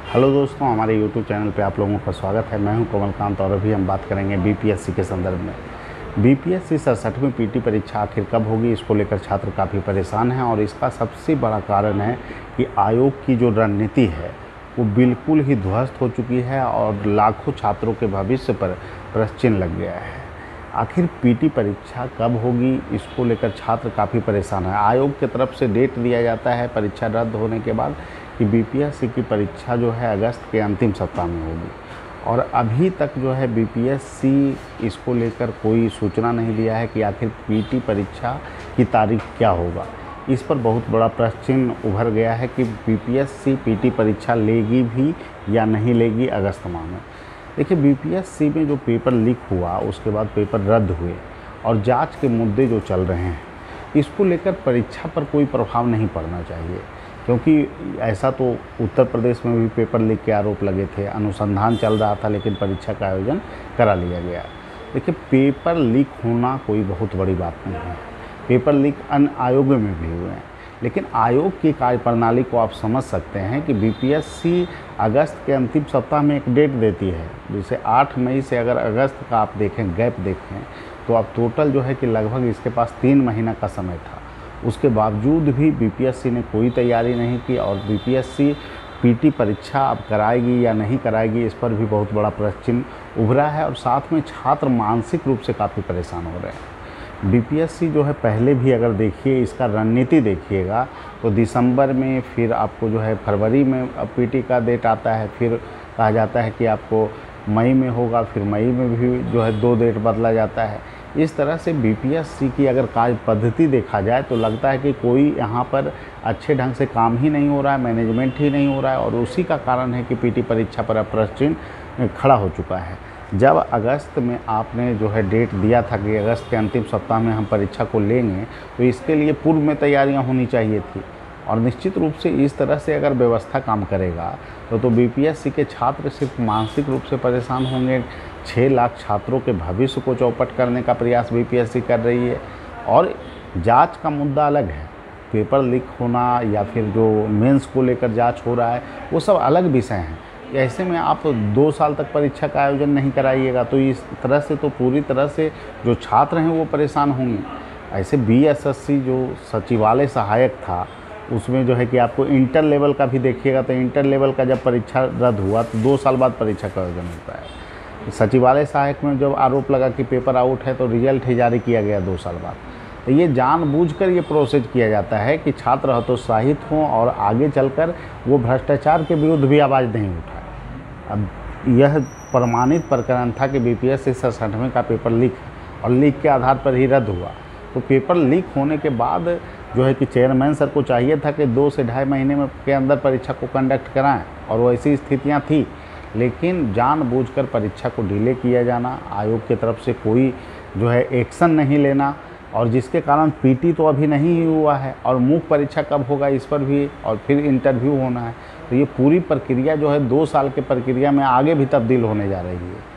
Hello दोस्तों, हमारे YouTube channel पे आप लोगों का स्वागत है। मैं हूं कमलकांत और अभी हम बात करेंगे बीपीएससी के संदर्भ में। बीपीएससी 67वीं पीटी परीक्षा आखिर कब होगी, इसको लेकर छात्र काफ़ी परेशान हैं और इसका सबसे बड़ा कारण है कि आयोग की जो रणनीति है वो बिल्कुल ही ध्वस्त हो चुकी है और लाखों छात्रों के भविष्य पर प्रश्न चिन्ह लग गया है। आखिर पीटी परीक्षा कब होगी, इसको लेकर छात्र काफ़ी परेशान है। आयोग की तरफ से डेट दिया जाता है परीक्षा रद्द होने के बाद कि बीपीएससी की परीक्षा जो है अगस्त के अंतिम सप्ताह में होगी और अभी तक जो है बीपीएससी इसको लेकर कोई सूचना नहीं दिया है कि आखिर पीटी परीक्षा की तारीख क्या होगा। इस पर बहुत बड़ा प्रश्न चिन्ह उभर गया है कि बीपीएससी पीटी परीक्षा लेगी भी या नहीं लेगी अगस्त माह में। देखिए, बीपीएससी में जो पेपर लीक हुआ उसके बाद पेपर रद्द हुए और जांच के मुद्दे जो चल रहे हैं इसको लेकर परीक्षा पर कोई प्रभाव नहीं पड़ना चाहिए, क्योंकि ऐसा तो उत्तर प्रदेश में भी पेपर लीक के आरोप लगे थे, अनुसंधान चल रहा था लेकिन परीक्षा का आयोजन करा लिया गया। देखिए, पेपर लीक होना कोई बहुत बड़ी बात नहीं है। पेपर लीक अन्य आयोगों में भी हुए हैं, लेकिन आयोग की कार्यप्रणाली को आप समझ सकते हैं कि बीपीएससी अगस्त के अंतिम सप्ताह में एक डेट देती है। जैसे 8 मई से अगर अगस्त का आप देखें, गैप देखें, तो अब टोटल जो है कि लगभग इसके पास 3 महीना का समय था। उसके बावजूद भी बीपीएससी ने कोई तैयारी नहीं की और बीपीएससी पीटी परीक्षा अब कराएगी या नहीं कराएगी, इस पर भी बहुत बड़ा प्रश्न चिन्ह उभरा है और साथ में छात्र मानसिक रूप से काफ़ी परेशान हो रहे हैं। बीपीएससी जो है पहले भी अगर देखिए, इसका रणनीति देखिएगा तो दिसंबर में, फिर आपको जो है फरवरी में पीटी का डेट आता है, फिर कहा जाता है कि आपको मई में होगा, फिर मई में भी जो है 2 डेट बदला जाता है। इस तरह से बीपीएससी की अगर कार्य पद्धति देखा जाए तो लगता है कि कोई यहाँ पर अच्छे ढंग से काम ही नहीं हो रहा है, मैनेजमेंट ही नहीं हो रहा है और उसी का कारण है कि पीटी परीक्षा पर प्रश्न चिन्ह खड़ा हो चुका है। जब अगस्त में आपने जो है डेट दिया था कि अगस्त के अंतिम सप्ताह में हम परीक्षा को लेंगे, तो इसके लिए पूर्व में तैयारियां होनी चाहिए थी और निश्चित रूप से इस तरह से अगर व्यवस्था काम करेगा तो बीपीएससी के छात्र सिर्फ मानसिक रूप से परेशान होंगे। 6 लाख छात्रों के भविष्य को चौपट करने का प्रयास बीपीएससी कर रही है और जांच का मुद्दा अलग है। पेपर लीक होना या फिर जो मेंस को लेकर जांच हो रहा है वो सब अलग विषय हैं। ऐसे में आप 2 साल तक परीक्षा का आयोजन नहीं कराइएगा तो इस तरह से तो पूरी तरह से जो छात्र हैं वो परेशान होंगे। ऐसे बीएसएससी जो सचिवालय सहायक था उसमें जो है कि आपको इंटर लेवल का भी देखिएगा तो इंटर लेवल का जब परीक्षा रद्द हुआ तो 2 साल बाद परीक्षा का आयोजन होता है। सचिवालय सहायक में जब आरोप लगा कि पेपर आउट है तो रिजल्ट ही जारी किया गया 2 साल बाद। तो ये जानबूझकर ये प्रोसेस किया जाता है कि छात्र हतोत्साहित हों और आगे चलकर वो भ्रष्टाचार के विरुद्ध भी आवाज़ नहीं उठाए। अब यह प्रमाणित प्रकरण था कि बीपीएससी 67वें का पेपर लीक और लीक के आधार पर ही रद्द हुआ। तो पेपर लीक होने के बाद जो है कि चेयरमैन सर को चाहिए था कि 2 से ढाई महीने में के अंदर परीक्षा को कंडक्ट कराएं और वैसी स्थितियां थी, लेकिन जानबूझकर परीक्षा को डिले किया जाना, आयोग की तरफ से कोई जो है एक्शन नहीं लेना और जिसके कारण पीटी तो अभी नहीं हुआ है और मुख्य परीक्षा कब होगा इस पर भी, और फिर इंटरव्यू होना है। तो ये पूरी प्रक्रिया जो है 2 साल के प्रक्रिया में आगे भी तब्दील होने जा रही है।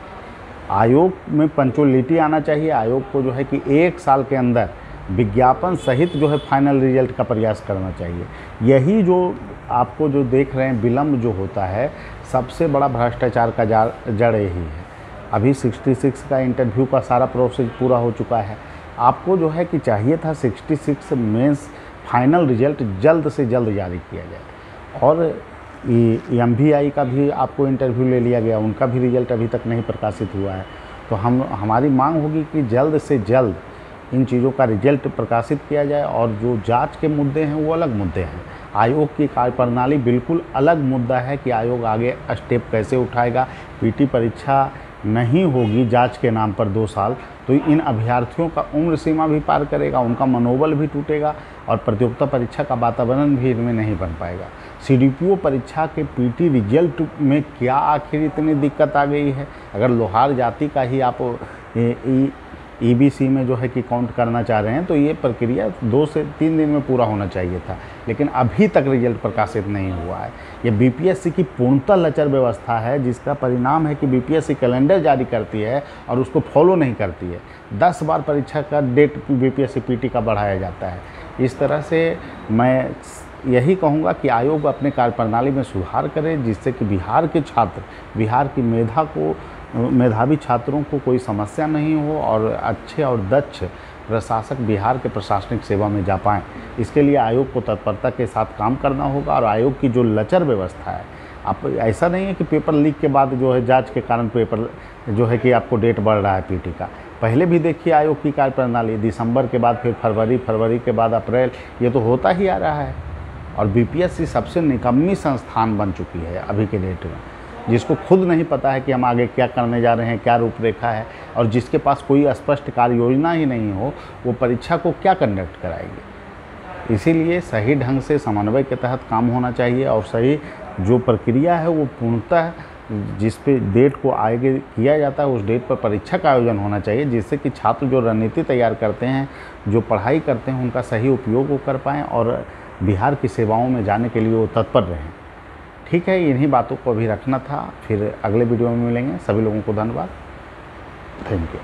आयोग में पंक्चुअलिटी आना चाहिए। आयोग को जो है कि 1 साल के अंदर विज्ञापन सहित जो है फाइनल रिजल्ट का प्रयास करना चाहिए। यही जो आपको जो देख रहे हैं विलम्ब जो होता है, सबसे बड़ा भ्रष्टाचार का जड़ यही है। अभी 66 का इंटरव्यू का सारा प्रोसेस पूरा हो चुका है। आपको जो है कि चाहिए था 66 मेंस फाइनल रिजल्ट जल्द से जल्द जारी किया जाए और एमवीआई का भी आपको इंटरव्यू ले लिया गया, उनका भी रिजल्ट अभी तक नहीं प्रकाशित हुआ है। तो हमारी मांग होगी कि जल्द से जल्द इन चीज़ों का रिजल्ट प्रकाशित किया जाए और जो जांच के मुद्दे हैं वो अलग मुद्दे हैं। आयोग की कार्यप्रणाली बिल्कुल अलग मुद्दा है कि आयोग आगे स्टेप कैसे उठाएगा। पीटी परीक्षा नहीं होगी जांच के नाम पर 2 साल, तो इन अभ्यर्थियों का उम्र सीमा भी पार करेगा, उनका मनोबल भी टूटेगा और प्रतियोगिता परीक्षा का वातावरण भी इनमें नहीं बन पाएगा। सीडीपीओ परीक्षा के पीटी रिजल्ट में क्या आखिर इतनी दिक्कत आ गई है? अगर लोहार जाति का ही आप ईबीसी में जो है कि काउंट करना चाह रहे हैं तो ये प्रक्रिया 2 से 3 दिन में पूरा होना चाहिए था, लेकिन अभी तक रिजल्ट प्रकाशित नहीं हुआ है। ये बीपीएससी की पूर्णतः लचर व्यवस्था है, जिसका परिणाम है कि बीपीएससी कैलेंडर जारी करती है और उसको फॉलो नहीं करती है। 10 बार परीक्षा का डेट बीपीएससी पीटी का बढ़ाया जाता है। इस तरह से मैं यही कहूँगा कि आयोग अपने कार्यप्रणाली में सुधार करे, जिससे कि बिहार के छात्र, बिहार की मेधावी छात्रों को कोई समस्या नहीं हो और अच्छे और दक्ष प्रशासक बिहार के प्रशासनिक सेवा में जा पाएँ। इसके लिए आयोग को तत्परता के साथ काम करना होगा। और आयोग की जो लचर व्यवस्था है, आप ऐसा नहीं है कि पेपर लीक के बाद जो है जांच के कारण पेपर जो है कि आपको डेट बढ़ रहा है पीटी का। पहले भी देखिए आयोग की कार्यप्रणाली, दिसंबर के बाद फिर फरवरी के बाद अप्रैल, ये तो होता ही आ रहा है। और बीपीएससी सबसे निकम्मी संस्थान बन चुकी है अभी के डेट में, जिसको खुद नहीं पता है कि हम आगे क्या करने जा रहे हैं, क्या रूपरेखा है, और जिसके पास कोई स्पष्ट कार्य योजना ही नहीं हो, वो परीक्षा को क्या कंडक्ट कराएगी। इसीलिए सही ढंग से समन्वय के तहत काम होना चाहिए और सही जो प्रक्रिया है वो पूर्णतः जिस पे डेट को आगे किया जाता है उस डेट पर परीक्षा का आयोजन होना चाहिए, जिससे कि छात्र जो रणनीति तैयार करते हैं, जो पढ़ाई करते हैं, उनका सही उपयोग वो कर पाएँ और बिहार की सेवाओं में जाने के लिए वो तत्पर रहें। ठीक है, इन्हीं बातों को अभी रखना था। फिर अगले वीडियो में मिलेंगे। सभी लोगों को धन्यवाद। Thank you.